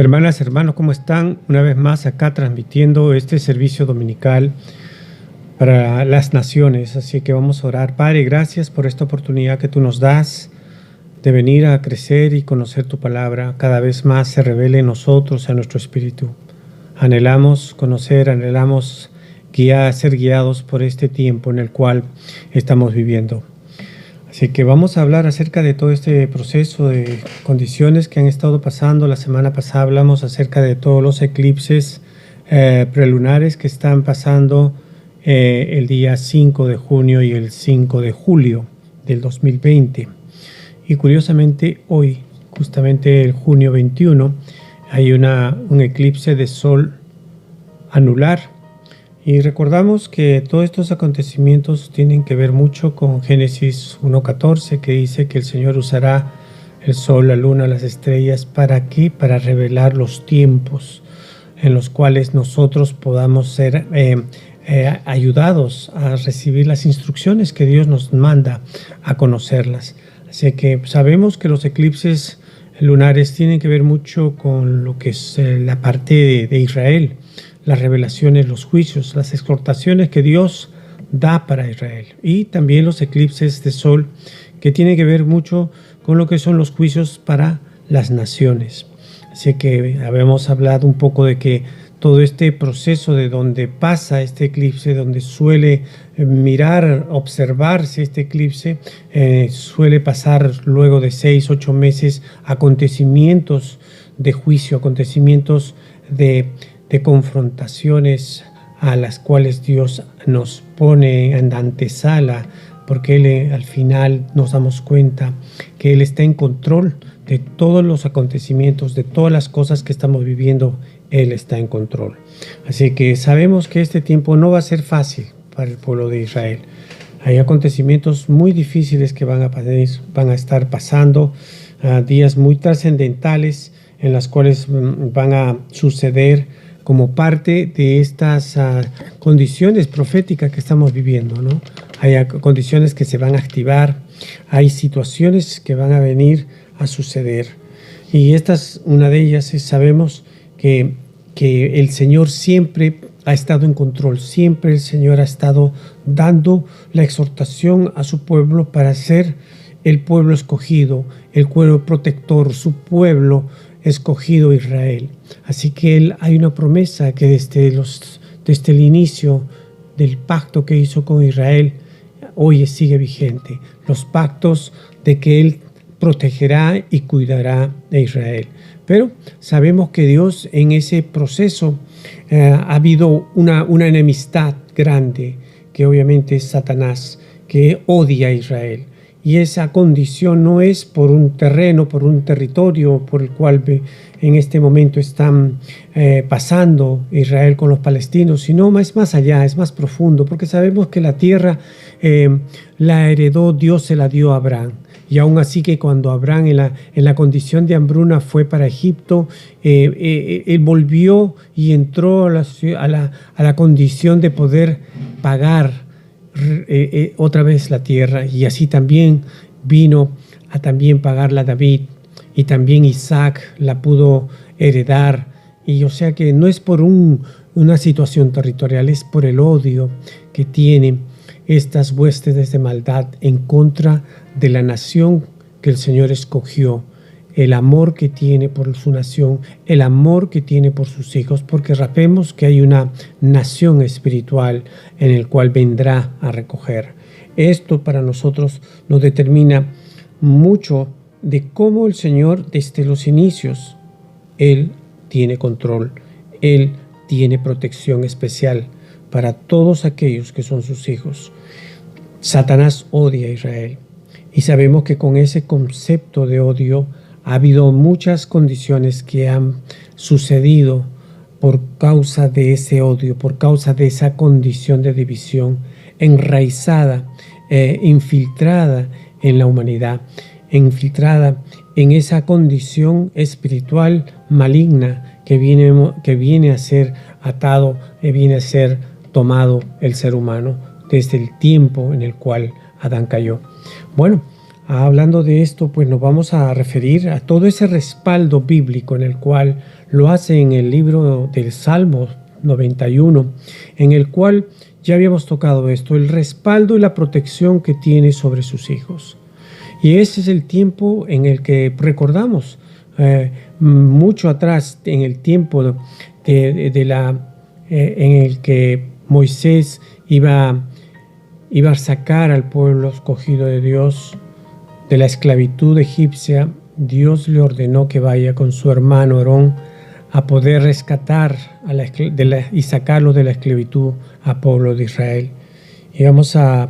Hermanas, hermanos, ¿cómo están? Una vez más acá transmitiendo este servicio dominical para las naciones. Así que vamos a orar. Padre, gracias por esta oportunidad que tú nos das de venir a crecer y conocer tu palabra. Cada vez más se revele en nosotros, en nuestro espíritu. Anhelamos conocer, anhelamos ser guiados por este tiempo en el cual estamos viviendo. Así que vamos a hablar acerca de todo este proceso de condiciones que han estado pasando. La semana pasada hablamos acerca de todos los eclipses prelunares que están pasando el día 5 de junio y el 5 de julio del 2020. Y curiosamente hoy, justamente el junio 21, hay un eclipse de sol anular. Y recordamos que todos estos acontecimientos tienen que ver mucho con Génesis 1:14, que dice que el Señor usará el sol, la luna, las estrellas. ¿Para qué? Para revelar los tiempos en los cuales nosotros podamos ser ayudados a recibir las instrucciones que Dios nos manda a conocerlas. Así que sabemos que los eclipses lunares tienen que ver mucho con lo que es la parte de Israel. Las revelaciones, los juicios, las exhortaciones que Dios da para Israel. Y también los eclipses de sol que tienen que ver mucho con lo que son los juicios para las naciones. Así que habíamos hablado un poco de que todo este proceso de donde pasa este eclipse, donde suele observarse este eclipse, suele pasar luego de 6-8 meses acontecimientos de juicio, acontecimientos de confrontaciones a las cuales Dios nos pone en antesala, porque Él al final nos damos cuenta que Él está en control de todos los acontecimientos, de todas las cosas que estamos viviendo. Él está en control. Así que sabemos que este tiempo no va a ser fácil para el pueblo de Israel. Hay acontecimientos muy difíciles que van a estar pasando, días muy trascendentales en las cuales van a suceder como parte de estas condiciones proféticas que estamos viviendo, ¿no? Hay condiciones que se van a activar, hay situaciones que van a venir a suceder. Y una de ellas es, sabemos que el Señor siempre ha estado en control, siempre el Señor ha estado dando la exhortación a su pueblo para ser el pueblo escogido, el pueblo protector, su pueblo escogido Israel. Así que hay una promesa que desde el inicio del pacto que hizo con Israel, hoy sigue vigente. Los pactos de que Él protegerá y cuidará de Israel. Pero sabemos que Dios en ese proceso ha habido una enemistad grande, que obviamente es Satanás, que odia a Israel. Y esa condición no es por un terreno, por un territorio por el cual en este momento están pasando Israel con los palestinos, sino es más allá, es más profundo, porque sabemos que la tierra la heredó, Dios se la dio a Abraham. Y aún así que cuando Abraham en la condición de hambruna fue para Egipto, él volvió y entró a la condición de poder pagar otra vez la tierra, y así también vino a también pagarla David, y también Isaac la pudo heredar. Y o sea que no es por una situación territorial, es por el odio que tienen estas huestes de maldad en contra de la nación que el Señor escogió, el amor que tiene por su nación, el amor que tiene por sus hijos, porque sabemos que hay una nación espiritual en el cual vendrá a recoger. Esto para nosotros nos determina mucho de cómo el Señor desde los inicios, Él tiene control, Él tiene protección especial para todos aquellos que son sus hijos. Satanás odia a Israel, y sabemos que con ese concepto de odio ha habido muchas condiciones que han sucedido por causa de ese odio, por causa de esa condición de división enraizada, infiltrada en la humanidad, infiltrada en esa condición espiritual maligna que viene a ser atado, viene a ser tomado el ser humano desde el tiempo en el cual Adán cayó. Bueno, Hablando de esto, pues nos vamos a referir a todo ese respaldo bíblico en el cual lo hace en el libro del Salmo 91, en el cual ya habíamos tocado esto, el respaldo y la protección que tiene sobre sus hijos. Y ese es el tiempo en el que recordamos mucho atrás, en el tiempo en el que Moisés iba a sacar al pueblo escogido de Dios de la esclavitud egipcia. Dios le ordenó que vaya con su hermano Aarón a poder rescatar y sacarlo de la esclavitud al pueblo de Israel. Y vamos a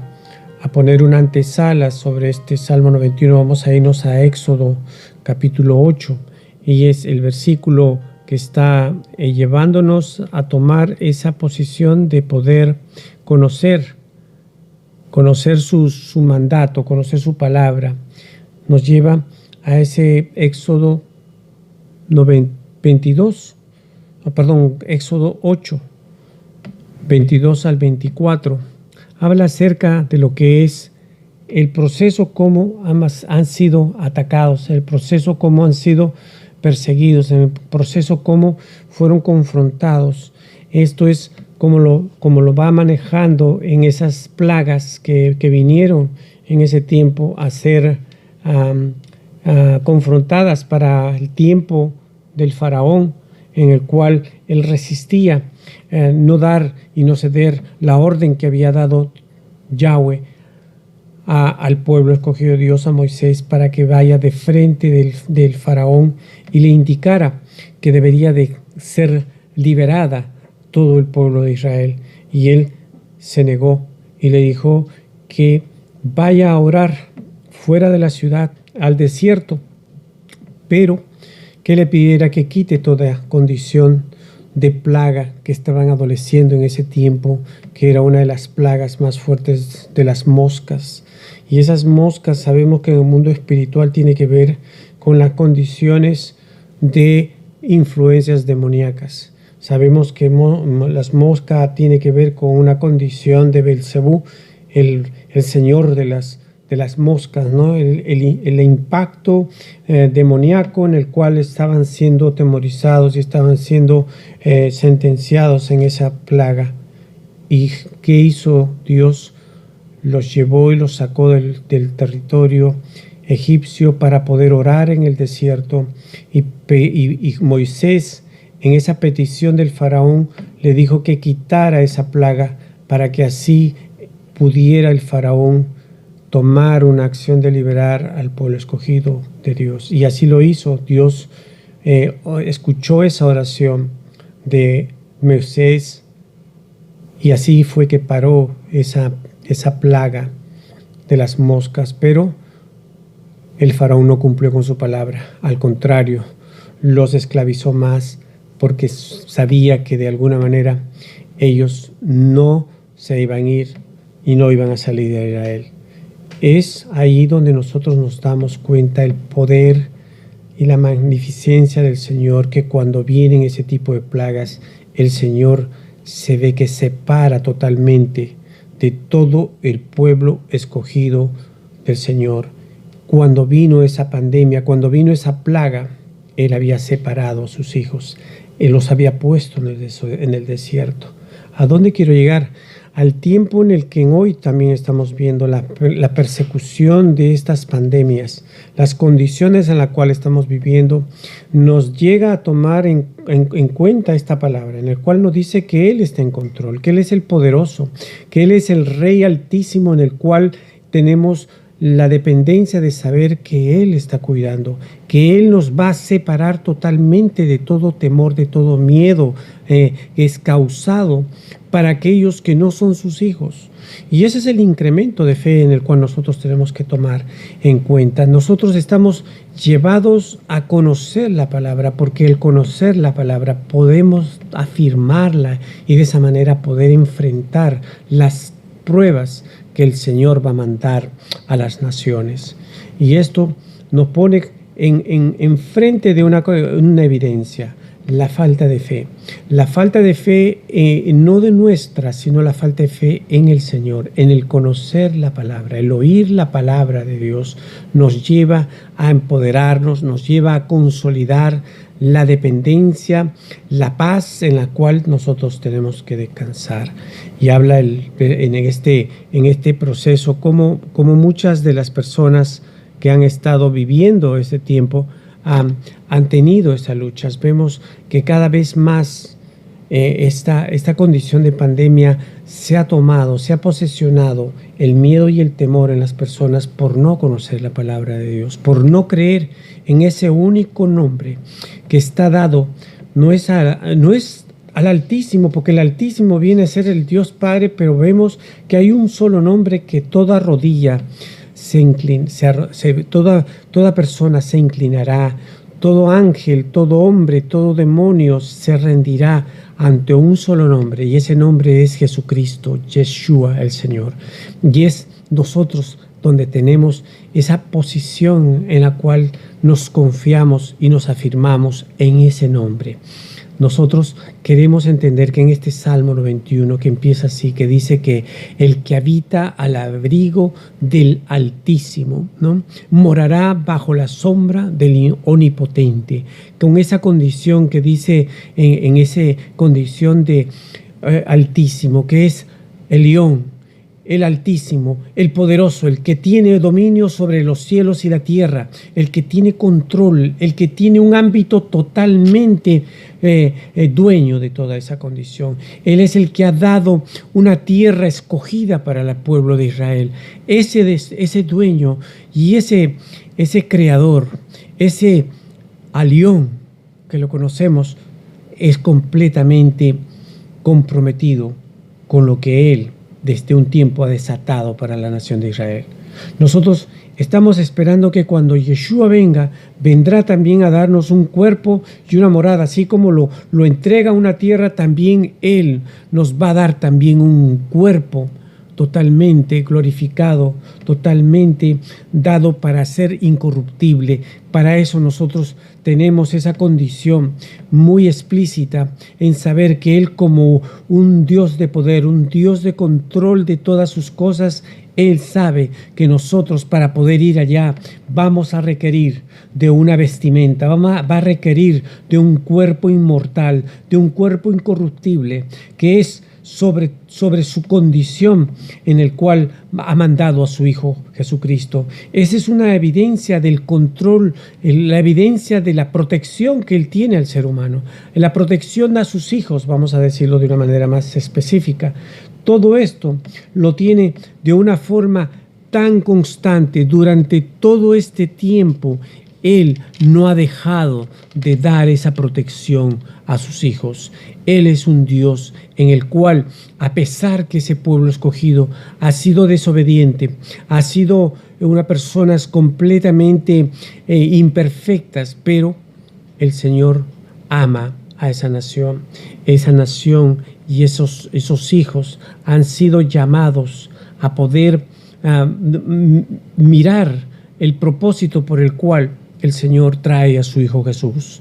poner una antesala sobre este Salmo 91. Vamos a irnos a Éxodo capítulo 8, y es el versículo que está llevándonos a tomar esa posición de poder conocer su mandato, conocer su palabra. Nos lleva a ese Éxodo 8, 22 al 24. Habla acerca de lo que es el proceso, cómo han sido atacados, el proceso, cómo han sido perseguidos, en el proceso, cómo fueron confrontados. Esto es como lo va manejando en esas plagas que vinieron en ese tiempo a ser confrontadas para el tiempo del faraón, en el cual él resistía no dar y no ceder la orden que había dado Yahweh al pueblo escogido de Dios, a Moisés, para que vaya de frente del faraón y le indicara que debería de ser liberada todo el pueblo de Israel. Y él se negó y le dijo que vaya a orar fuera de la ciudad, al desierto, pero que le pidiera que quite toda condición de plaga que estaban adoleciendo en ese tiempo, que era una de las plagas más fuertes, de las moscas. Y esas moscas, sabemos que en el mundo espiritual tiene que ver con las condiciones de influencias demoníacas. Sabemos que las moscas tiene que ver con una condición de Belcebú, el señor de las moscas, ¿no? El impacto demoníaco en el cual estaban siendo atemorizados y estaban siendo sentenciados en esa plaga. ¿Y qué hizo Dios? Los llevó y los sacó del territorio egipcio para poder orar en el desierto. Y Moisés, en esa petición del faraón, le dijo que quitara esa plaga para que así pudiera el faraón tomar una acción de liberar al pueblo escogido de Dios. Y así lo hizo. Dios escuchó esa oración de Moisés, y así fue que paró esa plaga de las moscas. Pero el faraón no cumplió con su palabra. Al contrario, los esclavizó más, porque sabía que de alguna manera ellos no se iban a ir y no iban a salir de Israel. Es ahí donde nosotros nos damos cuenta el poder y la magnificencia del Señor, que cuando vienen ese tipo de plagas, el Señor se ve que separa totalmente de todo el pueblo escogido del Señor. Cuando vino esa pandemia, cuando vino esa plaga, Él había separado a sus hijos. Él los había puesto en el desierto. ¿A dónde quiero llegar? Al tiempo en el que hoy también estamos viendo la persecución de estas pandemias, las condiciones en las cuales estamos viviendo, nos llega a tomar en cuenta esta palabra, en el cual nos dice que Él está en control, que Él es el poderoso, que Él es el Rey Altísimo, en el cual tenemos la dependencia de saber que Él está cuidando, que Él nos va a separar totalmente de todo temor, de todo miedo que es causado para aquellos que no son sus hijos. Y ese es el incremento de fe en el cual nosotros tenemos que tomar en cuenta. Nosotros estamos llevados a conocer la palabra, porque al conocer la palabra podemos afirmarla y de esa manera poder enfrentar las pruebas que el Señor va a mandar a las naciones. Y esto nos pone en frente de una evidencia. la falta de fe. La falta de fe no de nuestra, sino la falta de fe en el Señor, en el conocer la palabra. El oír la palabra de Dios nos lleva a empoderarnos, nos lleva a consolidar la dependencia, la paz en la cual nosotros tenemos que descansar. Y habla en este proceso como muchas de las personas que han estado viviendo ese tiempo han tenido esas luchas. Vemos que cada vez más esta condición de pandemia se ha posesionado el miedo y el temor en las personas por no conocer la palabra de Dios, por no creer en ese único nombre que está dado. No es al Altísimo, porque el Altísimo viene a ser el Dios Padre, pero vemos que hay un solo nombre que toda rodilla toda persona se inclinará, todo ángel, todo hombre, todo demonio se rendirá ante un solo nombre, y ese nombre es Jesucristo, Yeshua el Señor. Y es nosotros donde tenemos esa posición en la cual nos confiamos y nos afirmamos en ese nombre. Nosotros queremos entender que en este Salmo 91, que empieza así, que dice que el que habita al abrigo del Altísimo, ¿no?, morará bajo la sombra del Omnipotente. Con esa condición que dice, en esa condición de Altísimo, que es el León, el Altísimo, el Poderoso, el que tiene dominio sobre los cielos y la tierra, el que tiene control, el que tiene un ámbito totalmente dueño de toda esa condición. Él es el que ha dado una tierra escogida para el pueblo de Israel. Ese dueño y ese creador, ese Alión que lo conocemos, es completamente comprometido con lo que Él desde un tiempo ha desatado para la nación de Israel. Nosotros estamos esperando que cuando Yeshua venga, vendrá también a darnos un cuerpo y una morada. Así como lo entrega una tierra, también Él nos va a dar también un cuerpo totalmente glorificado, totalmente dado para ser incorruptible. Para eso nosotros tenemos esa condición muy explícita en saber que Él, como un Dios de poder, un Dios de control de todas sus cosas, Él sabe que nosotros, para poder ir allá, vamos a requerir de una vestimenta, va a requerir de un cuerpo inmortal, de un cuerpo incorruptible, que es sobre su condición en el cual ha mandado a su Hijo Jesucristo. Esa es una evidencia del control, la evidencia de la protección que Él tiene al ser humano, la protección a sus hijos, vamos a decirlo de una manera más específica. Todo esto lo tiene de una forma tan constante durante todo este tiempo. Él no ha dejado de dar esa protección a sus hijos. Él es un Dios en el cual, a pesar que ese pueblo escogido ha sido desobediente, ha sido unas personas completamente imperfectas, pero el Señor ama a esa nación. Esa nación y esos hijos han sido llamados a poder mirar el propósito por el cual el Señor trae a su Hijo Jesús.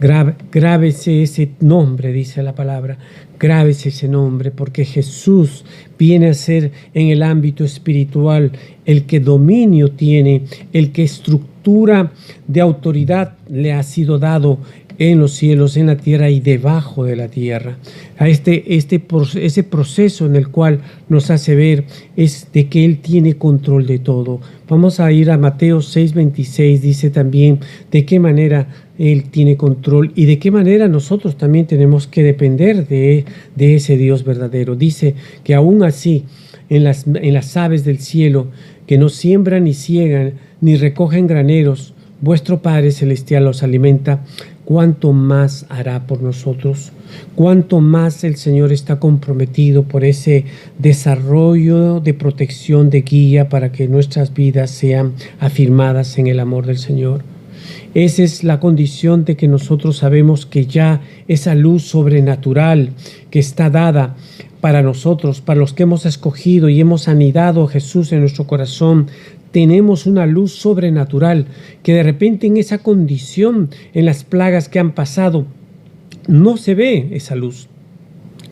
Grábese ese nombre, dice la palabra. Grábese ese nombre, porque Jesús viene a ser en el ámbito espiritual el que dominio tiene, el que estructura de autoridad le ha sido dado en los cielos, en la tierra y debajo de la tierra. Ese proceso en el cual nos hace ver es de que Él tiene control de todo. Vamos a ir a Mateo 6:26, dice también de qué manera Él tiene control y de qué manera nosotros también tenemos que depender de ese Dios verdadero. Dice que aún así, en las aves del cielo, que no siembran ni ciegan, ni recogen graneros, vuestro Padre Celestial los alimenta. ¿Cuánto más hará por nosotros? ¿Cuánto más el Señor está comprometido por ese desarrollo de protección, de guía, para que nuestras vidas sean afirmadas en el amor del Señor? Esa es la condición de que nosotros sabemos que ya esa luz sobrenatural que está dada para nosotros, para los que hemos escogido y hemos anidado a Jesús en nuestro corazón, tenemos una luz sobrenatural que de repente en esa condición, en las plagas que han pasado, no se ve esa luz,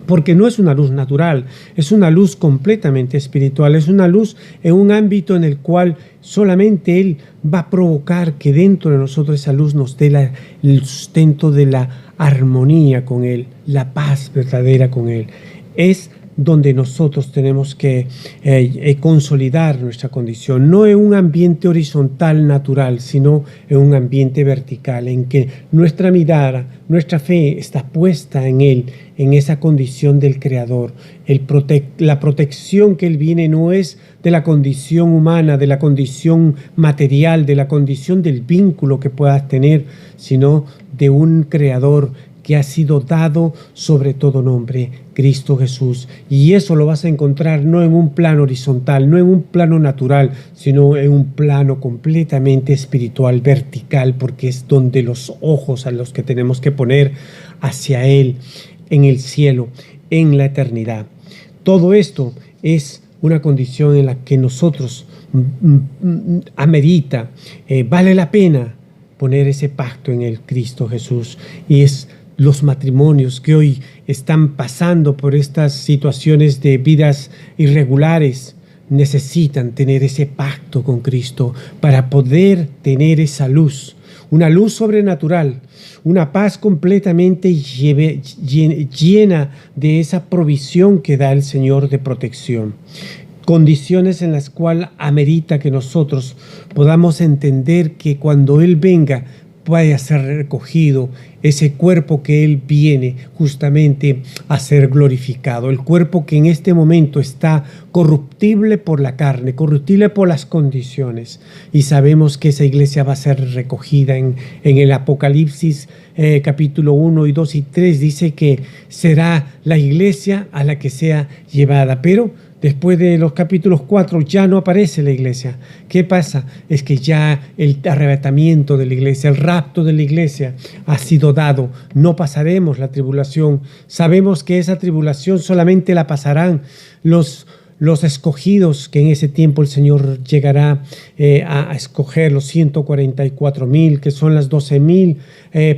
porque no es una luz natural, es una luz completamente espiritual, es una luz en un ámbito en el cual solamente Él va a provocar que dentro de nosotros esa luz nos dé el sustento de la armonía con Él, la paz verdadera con Él. Es donde nosotros tenemos que consolidar nuestra condición, no en un ambiente horizontal natural, sino en un ambiente vertical, en que nuestra mirada, nuestra fe está puesta en Él, en esa condición del Creador. La protección que Él viene no es de la condición humana, de la condición material, de la condición del vínculo que puedas tener, sino de un Creador que ha sido dado sobre todo nombre, Cristo Jesús. Y eso lo vas a encontrar no en un plano horizontal, no en un plano natural, sino en un plano completamente espiritual, vertical, porque es donde los ojos a los que tenemos que poner hacia Él, en el cielo, en la eternidad. Todo esto es una condición en la que nosotros amerita, vale la pena poner ese pacto en el Cristo Jesús. Y es los matrimonios que hoy están pasando por estas situaciones de vidas irregulares necesitan tener ese pacto con Cristo para poder tener esa luz, una luz sobrenatural, una paz completamente llena de esa provisión que da el Señor de protección. Condiciones en las cuales amerita que nosotros podamos entender que cuando Él venga puede ser recogido ese cuerpo que Él viene justamente a ser glorificado. El cuerpo que en este momento está corruptible por la carne, corruptible por las condiciones. Y sabemos que esa iglesia va a ser recogida en el Apocalipsis capítulo 1 y 2 y 3. Dice que será la iglesia a la que sea llevada. Pero después de los capítulos 4 ya no aparece la iglesia. ¿Qué pasa? Es que ya el arrebatamiento de la iglesia, el rapto de la iglesia ha sido dado. No pasaremos la tribulación. Sabemos que esa tribulación solamente la pasarán los escogidos, que en ese tiempo el Señor llegará a escoger los 144,000, que son las 12,000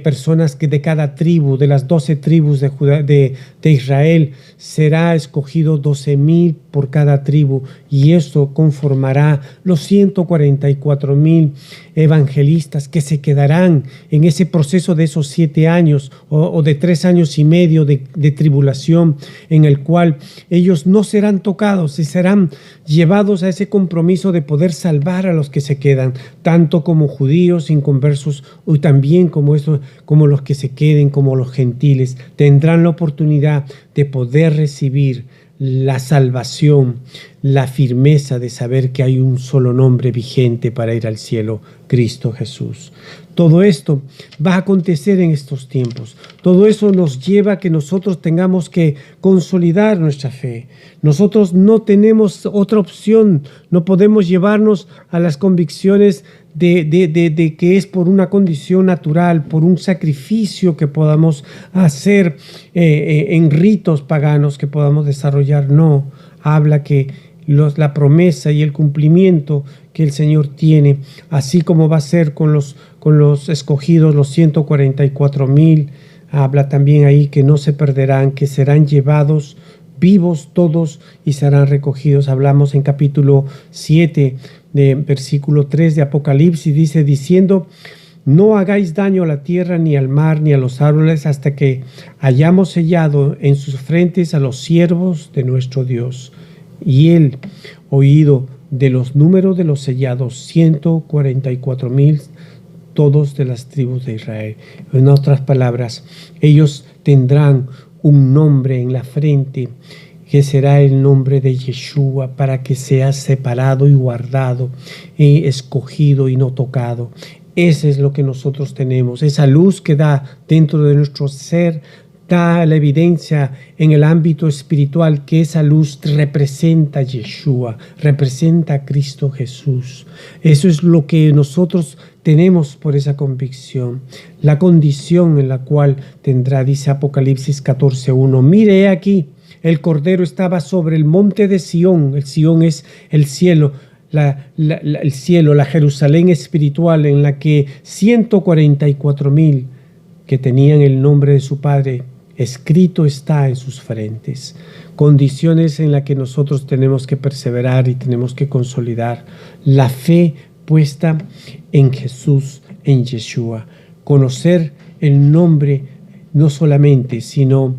personas que de cada tribu, de las 12 tribus de Israel, será escogido 12,000 por cada tribu, y eso conformará los 144,000 evangelistas que se quedarán en ese proceso de esos 7 años o de 3 años y medio de tribulación, en el cual ellos no serán tocados y serán llevados a ese compromiso de poder salvar a los que se quedan, tanto como judíos inconversos o también como los que se queden, como los gentiles, tendrán la oportunidad de poder recibir la salvación, la firmeza de saber que hay un solo nombre vigente para ir al cielo, Cristo Jesús. Todo esto va a acontecer en estos tiempos. Todo eso nos lleva a que nosotros tengamos que consolidar nuestra fe. Nosotros no tenemos otra opción. No podemos llevarnos a las convicciones de que es por una condición natural, por un sacrificio que podamos hacer en ritos paganos que podamos desarrollar. No, habla que la promesa y el cumplimiento que el Señor tiene, así como va a ser con los escogidos, los 144,000, habla también ahí que no se perderán, que serán llevados vivos todos y serán recogidos. Hablamos en capítulo 7, de versículo 3 de Apocalipsis, dice, diciendo, no hagáis daño a la tierra, ni al mar, ni a los árboles, hasta que hayamos sellado en sus frentes a los siervos de nuestro Dios. Y él, oído de los números de los sellados, 144,000, todos de las tribus de Israel. En otras palabras, ellos tendrán un nombre en la frente, que será el nombre de Yeshua, para que sea separado y guardado, escogido y no tocado. Ese es lo que nosotros tenemos, esa luz que da dentro de nuestro ser, da la evidencia en el ámbito espiritual que esa luz representa a Yeshua, representa a Cristo Jesús. Eso es lo que nosotros tenemos por esa convicción. La condición en la cual tendrá, dice Apocalipsis 14:1, mire aquí, el Cordero estaba sobre el monte de Sión. El Sión es el cielo, el cielo, la Jerusalén espiritual, en la que 144,000 que tenían el nombre de su padre escrito está en sus frentes. Condiciones en las que nosotros tenemos que perseverar y tenemos que consolidar la fe puesta en Jesús, en Yeshua. Conocer el nombre no solamente, sino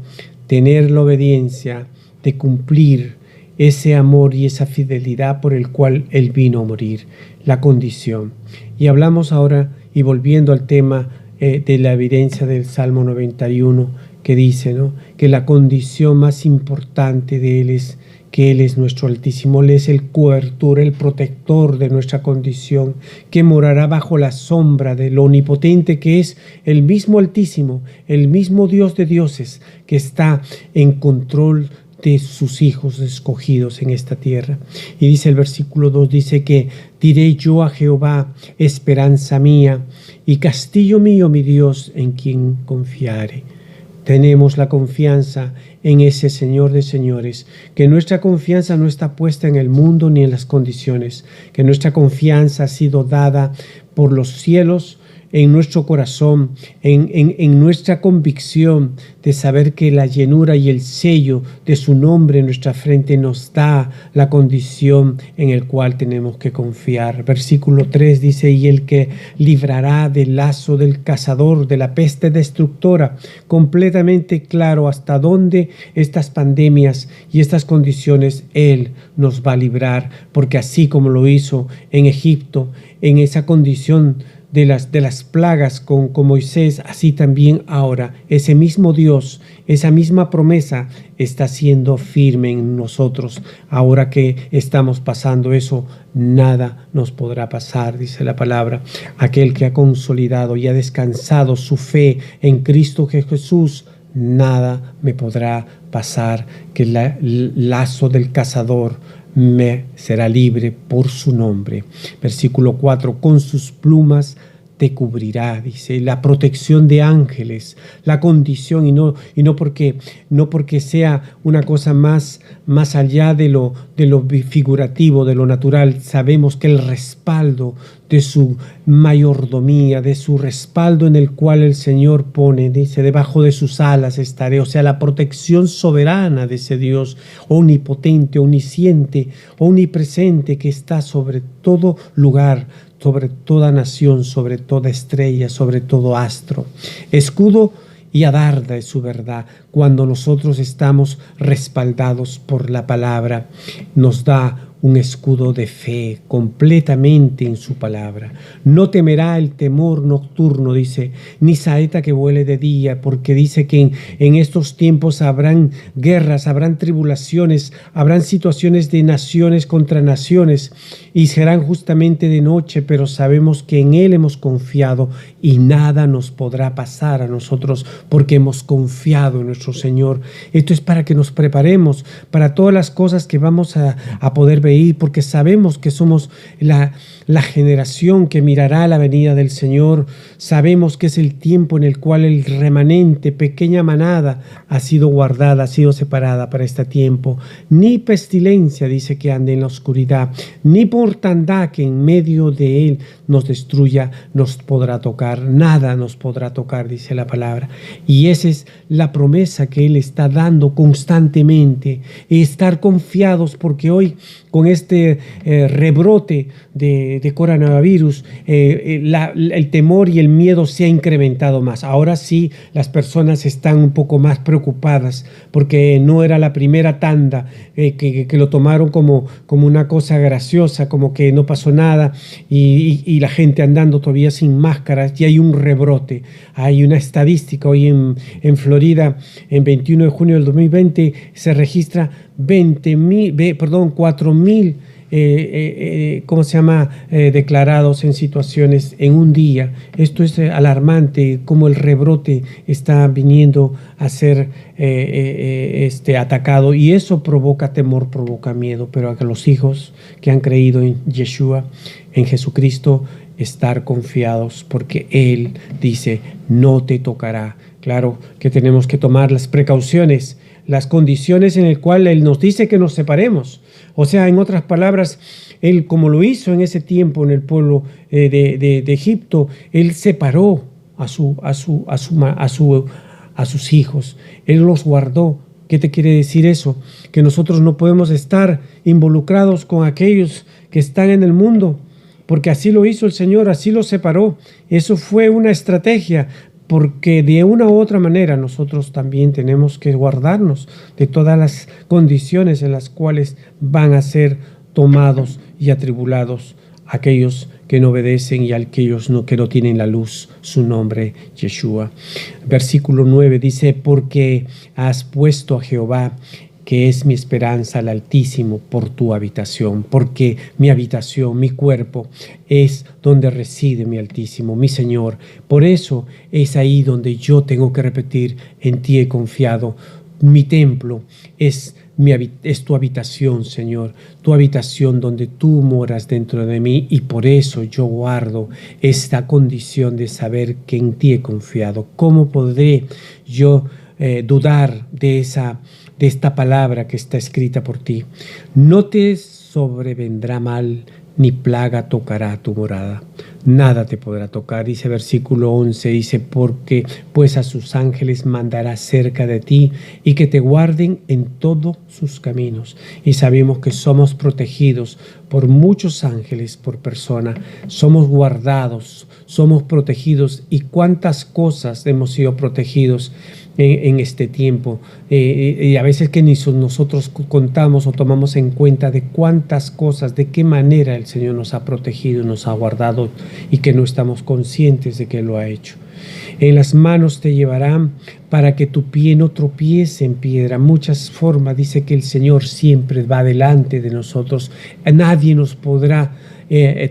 tener la obediencia de cumplir ese amor y esa fidelidad por el cual Él vino a morir, la condición. Y hablamos ahora, y volviendo al tema de la evidencia del Salmo 91, que dice, ¿no?, que la condición más importante de Él es que Él es nuestro Altísimo, Él es el cobertor, el protector de nuestra condición, que morará bajo la sombra del Omnipotente, que es el mismo Altísimo, el mismo Dios de dioses, que está en control de sus hijos escogidos en esta tierra. Y dice el versículo 2, dice que diré yo a Jehová, esperanza mía, y castillo mío, mi Dios, en quien confiare. Tenemos la confianza en ese Señor de señores, que nuestra confianza no está puesta en el mundo ni en las condiciones, que nuestra confianza ha sido dada por los cielos en nuestro corazón, en nuestra convicción de saber que la llenura y el sello de su nombre en nuestra frente nos da la condición en el cual tenemos que confiar. Versículo 3 dice, y el que librará del lazo del cazador, de la peste destructora, completamente claro hasta dónde estas pandemias y estas condiciones Él nos va a librar, porque así como lo hizo en Egipto, en esa condición de las plagas con Moisés, así también ahora ese mismo Dios, esa misma promesa está siendo firme en nosotros. Ahora que estamos pasando eso, nada nos podrá pasar, dice la palabra. Aquel que ha consolidado y ha descansado su fe en Cristo Jesús, nada me podrá pasar, que el lazo del cazador me será libre por su nombre. Versículo 4, con sus plumas te cubrirá, dice, la protección de ángeles, la condición, y no porque sea una cosa más allá de lo figurativo, de lo natural. Sabemos que el respaldo de su mayordomía, de su respaldo en el cual el Señor pone, dice, debajo de sus alas estaré, o sea, la protección soberana de ese Dios omnipotente, omnisciente, omnipresente, que está sobre todo lugar, sobre toda nación, sobre toda estrella, sobre todo astro. Escudo y adarga es su verdad. Cuando nosotros estamos respaldados por la palabra, nos da un escudo de fe completamente en su palabra. No temerá el temor nocturno, dice, ni saeta que vuele de día, porque dice que en estos tiempos habrán guerras, habrán tribulaciones, habrán situaciones de naciones contra naciones, y serán justamente de noche, pero sabemos que en Él hemos confiado y nada nos podrá pasar a nosotros porque hemos confiado en nuestro Señor. Esto es para que nos preparemos para todas las cosas que vamos a poder ver, porque sabemos que somos la generación que mirará la venida del Señor. Sabemos que es el tiempo en el cual el remanente, pequeña manada, ha sido guardada, ha sido separada para este tiempo. Ni pestilencia, dice, que ande en la oscuridad, ni mortandad que en medio de él nos destruya, nos podrá tocar. Nada nos podrá tocar, dice la palabra. Y esa es la promesa que Él está dando constantemente. Y estar confiados, porque hoy con este rebrote de coronavirus, el temor y el miedo se ha incrementado más. Ahora sí, las personas están un poco más preocupadas porque no era la primera tanda, que lo tomaron como una cosa graciosa, como que no pasó nada, y la gente andando todavía sin máscaras, y hay un rebrote. Hay una estadística hoy en Florida, en 21 de junio del 2020, se registra 4,000 declarados en situaciones en un día. Esto es alarmante, como el rebrote está viniendo a ser atacado, y eso provoca temor, provoca miedo. Pero a los hijos que han creído en Yeshua, en Jesucristo, estar confiados, porque Él dice, no te tocará. Claro que tenemos que tomar las precauciones, las condiciones en las cuales Él nos dice que nos separemos. O sea, en otras palabras, Él, como lo hizo en ese tiempo en el pueblo de Egipto, Él separó a sus hijos. Él los guardó. ¿Qué te quiere decir eso? Que nosotros no podemos estar involucrados con aquellos que están en el mundo, porque así lo hizo el Señor, así los separó. Eso fue una estrategia, porque de una u otra manera nosotros también tenemos que guardarnos de todas las condiciones en las cuales van a ser tomados y atribulados aquellos que no obedecen y aquellos que no tienen la luz, su nombre, Yeshua. Versículo 9 dice, porque has puesto a Jehová, que es mi esperanza, al Altísimo, por tu habitación, porque mi habitación, mi cuerpo, es donde reside mi Altísimo, mi Señor. Por eso es ahí donde yo tengo que repetir, en ti he confiado. Mi templo es tu habitación, Señor, tu habitación donde tú moras dentro de mí, y por eso yo guardo esta condición de saber que en ti he confiado. ¿Cómo podré yo dudar de esta palabra que está escrita por ti? No te sobrevendrá mal, ni plaga tocará tu morada. Nada te podrá tocar, dice versículo 11, dice, porque pues a sus ángeles mandará cerca de ti y que te guarden en todos sus caminos. Y sabemos que somos protegidos por muchos ángeles por persona, somos guardados, somos protegidos. Y cuántas cosas hemos sido protegidos en este tiempo, y a veces que ni nosotros contamos o tomamos en cuenta de cuántas cosas, de qué manera el Señor nos ha protegido, nos ha guardado, y que no estamos conscientes de que lo ha hecho. En las manos te llevarán para que tu pie no tropiece en piedra. Muchas formas dice que el Señor siempre va delante de nosotros. Nadie nos podrá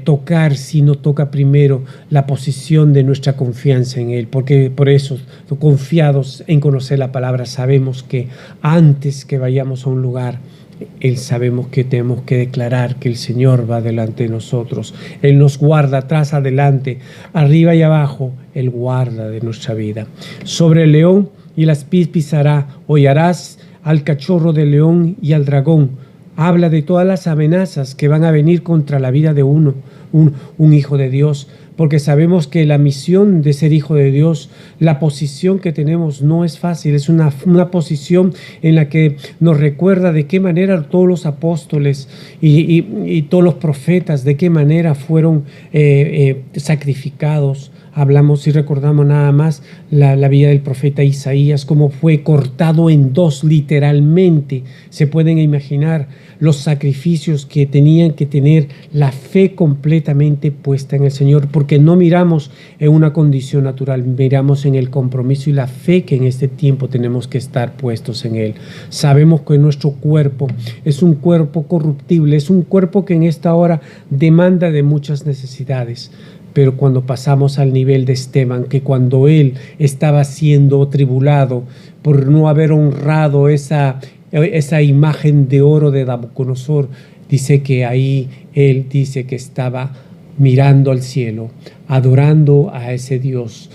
tocar si no toca primero la posición de nuestra confianza en Él, porque por eso, confiados en conocer la palabra, sabemos que antes que vayamos a un lugar, sabemos que tenemos que declarar que el Señor va delante de nosotros. Él nos guarda atrás, adelante, arriba y abajo. Él guarda de nuestra vida. Sobre el león y las pisará, hollarás al cachorro del león y al dragón. Habla de todas las amenazas que van a venir contra la vida de un hijo de Dios, porque sabemos que la misión de ser hijo de Dios, la posición que tenemos no es fácil, es una posición en la que nos recuerda de qué manera todos los apóstoles y todos los profetas, de qué manera fueron sacrificados. Hablamos y recordamos nada más la vida del profeta Isaías, cómo fue cortado en dos literalmente. Se pueden imaginar los sacrificios que tenían que tener la fe completamente puesta en el Señor, porque no miramos en una condición natural, miramos en el compromiso y la fe que en este tiempo tenemos que estar puestos en Él. Sabemos que nuestro cuerpo es un cuerpo corruptible, es un cuerpo que en esta hora demanda de muchas necesidades. Pero cuando pasamos al nivel de Esteban, que cuando él estaba siendo tribulado por no haber honrado esa imagen de oro de Nabucodonosor, dice que ahí él dice que estaba mirando al cielo, adorando a ese Dios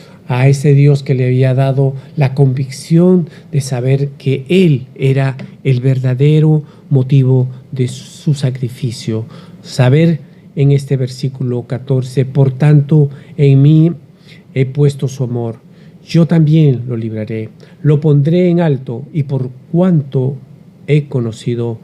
que le había dado la convicción de saber que él era el verdadero motivo de su sacrificio. Saber en este versículo 14, por tanto, en mí he puesto su amor. Yo también lo libraré, lo pondré en alto, y por cuanto he conocido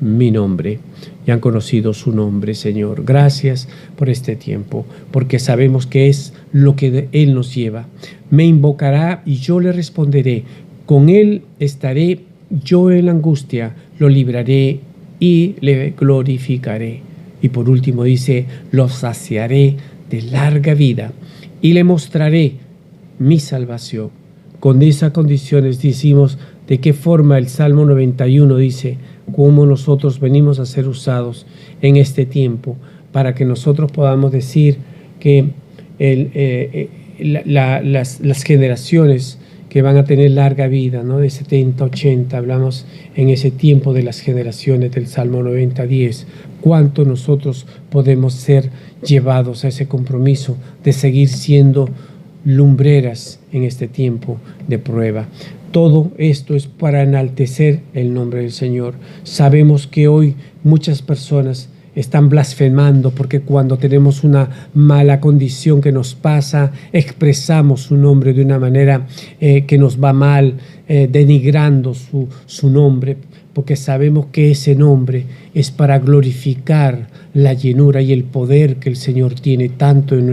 mi nombre. Y han conocido su nombre, Señor. Gracias por este tiempo, porque sabemos que es lo que Él nos lleva. Me invocará y yo le responderé. Con Él estaré yo en la angustia, lo libraré y le glorificaré. Y por último dice, lo saciaré de larga vida y le mostraré mi salvación. Con esas condiciones decimos de qué forma el Salmo 91 dice cómo nosotros venimos a ser usados en este tiempo para que nosotros podamos decir que las generaciones que van a tener larga vida, ¿no? De 70, 80, hablamos en ese tiempo de las generaciones del Salmo 90, 10, cuánto nosotros podemos ser llevados a ese compromiso de seguir siendo lumbreras en este tiempo de prueba. Todo esto es para enaltecer el nombre del Señor. Sabemos que hoy muchas personas están blasfemando, porque cuando tenemos una mala condición que nos pasa, expresamos su nombre de una manera que nos va mal, denigrando su nombre, porque sabemos que ese nombre es para glorificar la llenura y el poder que el Señor tiene tanto en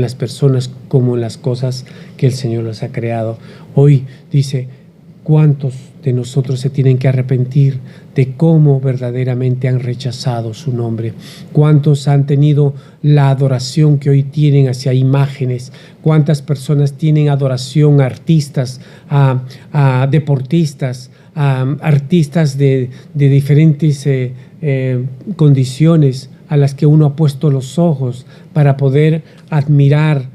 las personas como en las cosas que el Señor las ha creado. Hoy dice, ¿cuántos de nosotros se tienen que arrepentir de cómo verdaderamente han rechazado su nombre? ¿Cuántos han tenido la adoración que hoy tienen hacia imágenes? ¿Cuántas personas tienen adoración a artistas, a deportistas, a artistas de diferentes condiciones a las que uno ha puesto los ojos para poder admirar,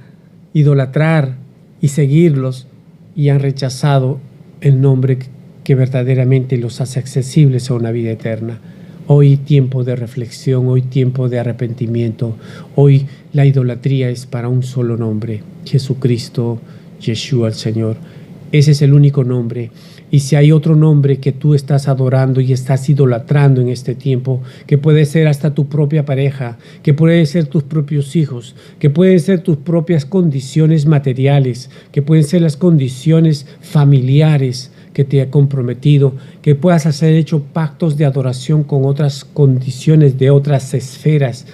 idolatrar y seguirlos, y han rechazado el nombre que verdaderamente los hace accesibles a una vida eterna? Hoy tiempo de reflexión, hoy tiempo de arrepentimiento. Hoy la idolatría es para un solo nombre: Jesucristo, Yeshua el Señor. Ese es el único nombre. Y si hay otro nombre que tú estás adorando y estás idolatrando en este tiempo, que puede ser hasta tu propia pareja, que puede ser tus propios hijos, que pueden ser tus propias condiciones materiales, que pueden ser las condiciones familiares que te ha comprometido, que puedas haber hecho pactos de adoración con otras condiciones de otras esferas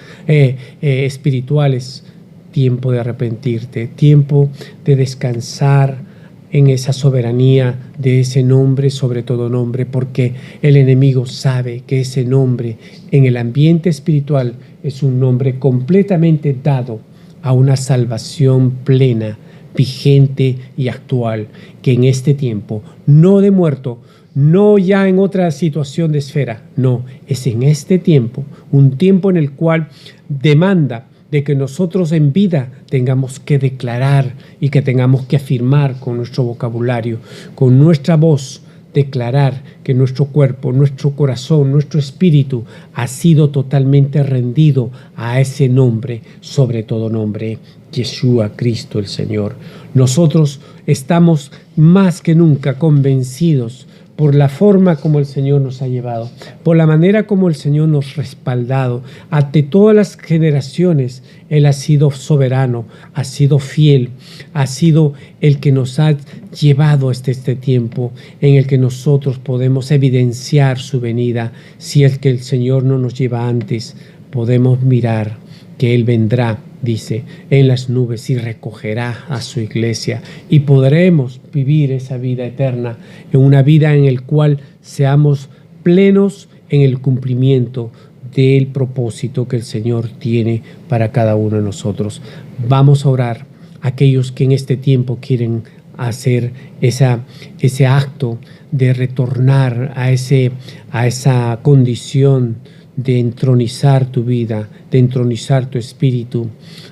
espirituales. Tiempo de arrepentirte, tiempo de descansar en esa soberanía de ese nombre sobre todo nombre, porque el enemigo sabe que ese nombre en el ambiente espiritual es un nombre completamente dado a una salvación plena, vigente y actual, que en este tiempo, no de muerto, no ya en otra situación de esfera, no, es en este tiempo, un tiempo en el cual demanda de que nosotros en vida tengamos que declarar y que tengamos que afirmar con nuestro vocabulario, con nuestra voz, declarar que nuestro cuerpo, nuestro corazón, nuestro espíritu ha sido totalmente rendido a ese nombre, sobre todo nombre, Yeshua, Cristo el Señor. Nosotros estamos más que nunca convencidos por la forma como el Señor nos ha llevado, por la manera como el Señor nos ha respaldado. Ante todas las generaciones, Él ha sido soberano, ha sido fiel, ha sido el que nos ha llevado hasta este tiempo en el que nosotros podemos evidenciar su venida. Si es que el Señor no nos lleva antes, podemos mirar que Él vendrá, dice, en las nubes y recogerá a su iglesia, y podremos vivir esa vida eterna, en una vida en la cual seamos plenos en el cumplimiento del propósito que el Señor tiene para cada uno de nosotros. Vamos a orar a aquellos que en este tiempo quieren hacer ese acto de retornar a esa condición de entronizar tu vida, de entronizar tu espíritu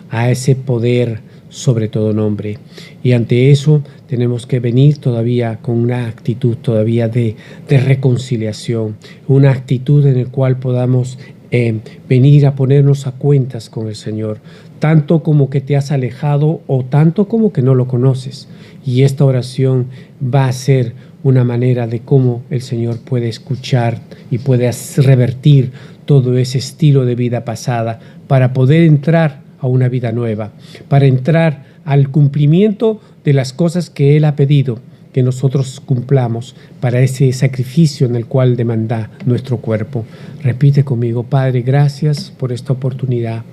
a ese poder sobre todo nombre. Y ante eso tenemos que venir todavía con una actitud todavía de reconciliación, una actitud en la cual podamos venir a ponernos a cuentas con el Señor, tanto como que te has alejado o tanto como que no lo conoces. Y esta oración va a ser una manera de cómo el Señor puede escuchar y puede revertir todo ese estilo de vida pasada para poder entrar a una vida nueva, para entrar al cumplimiento de las cosas que Él ha pedido que nosotros cumplamos para ese sacrificio en el cual demanda nuestro cuerpo. Repite conmigo: Padre, gracias por esta oportunidad.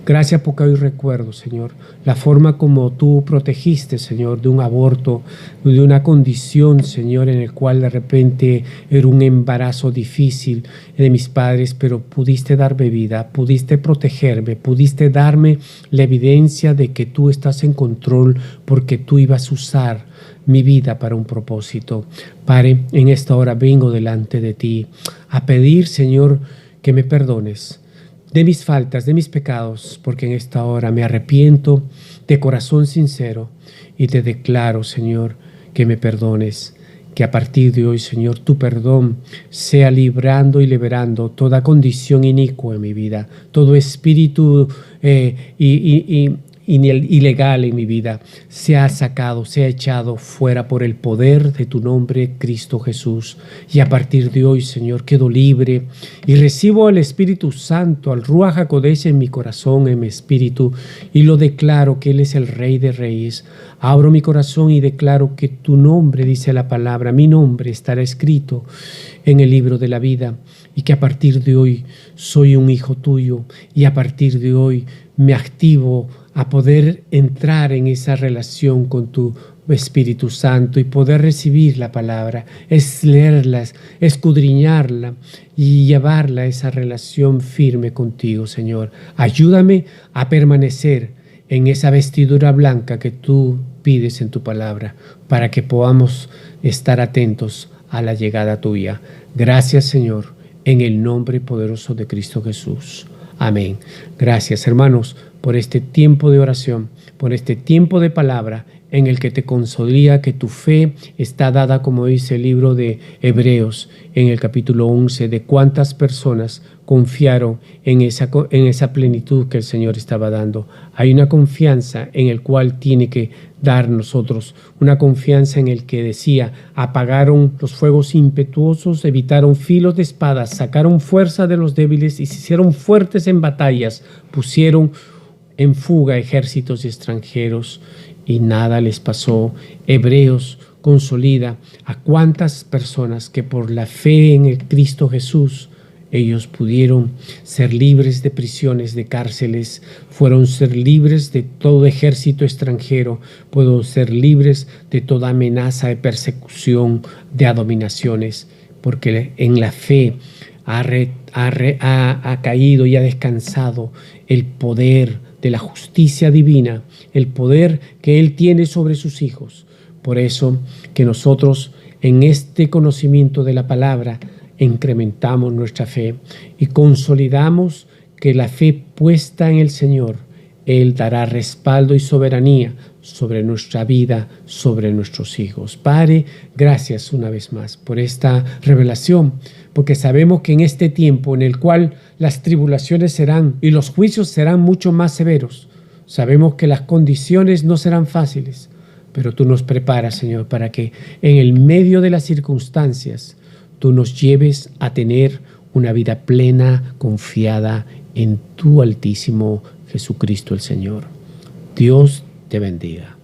Gracias porque hoy recuerdo, Señor, la forma como tú protegiste, Señor, de un aborto, de una condición, Señor, en el cual de repente era un embarazo difícil de mis padres, pero pudiste darme vida, pudiste protegerme, pudiste darme la evidencia de que tú estás en control, porque tú ibas a usar mi vida para un propósito. Padre, en esta hora vengo delante de ti a pedir, Señor, que me perdones de mis faltas, de mis pecados, porque en esta hora me arrepiento de corazón sincero y te declaro, Señor, que me perdones, que a partir de hoy, Señor, tu perdón sea librando y liberando toda condición inicua en mi vida, todo espíritu ilegal en mi vida sea sacado, sea echado fuera por el poder de tu nombre, Cristo Jesús. Y a partir de hoy, Señor, quedo libre y recibo el Espíritu Santo, al Ruach HaKodesh en mi corazón, en mi espíritu, y lo declaro que Él es el Rey de Reyes. Abro mi corazón y declaro que tu nombre, dice la palabra, mi nombre estará escrito en el libro de la vida, y que a partir de hoy soy un hijo tuyo, y a partir de hoy me activo a poder entrar en esa relación con tu Espíritu Santo y poder recibir la palabra, es leerla, escudriñarla y llevarla a esa relación firme contigo, Señor. Ayúdame a permanecer en esa vestidura blanca que tú pides en tu palabra, para que podamos estar atentos a la llegada tuya. Gracias, Señor, en el nombre poderoso de Cristo Jesús. Amén. Gracias, hermanos, por este tiempo de oración, por este tiempo de palabra en el que te consolida que tu fe está dada, como dice el libro de Hebreos en el capítulo 11, de cuántas personas confiaron en esa plenitud que el Señor estaba dando. Hay una confianza en el cual tiene que dar nosotros, una confianza en el que decía: apagaron los fuegos impetuosos, evitaron filos de espadas, sacaron fuerza de los débiles y se hicieron fuertes en batallas, pusieron en fuga ejércitos extranjeros y nada les pasó. Hebreos consolida a cuántas personas que por la fe en el Cristo Jesús ellos pudieron ser libres de prisiones, de cárceles, fueron ser libres de todo ejército extranjero, pueden ser libres de toda amenaza de persecución, de abominaciones, porque en la fe ha caído y ha descansado el poder de la justicia divina, el poder que Él tiene sobre sus hijos. Por eso que nosotros en este conocimiento de la palabra incrementamos nuestra fe y consolidamos que la fe puesta en el Señor, Él dará respaldo y soberanía sobre nuestra vida, sobre nuestros hijos. Padre, gracias una vez más por esta revelación, porque sabemos que en este tiempo en el cual las tribulaciones serán y los juicios serán mucho más severos, sabemos que las condiciones no serán fáciles, pero tú nos preparas, Señor, para que en el medio de las circunstancias tú nos lleves a tener una vida plena, confiada en tu Altísimo Jesucristo el Señor. Dios te bendiga.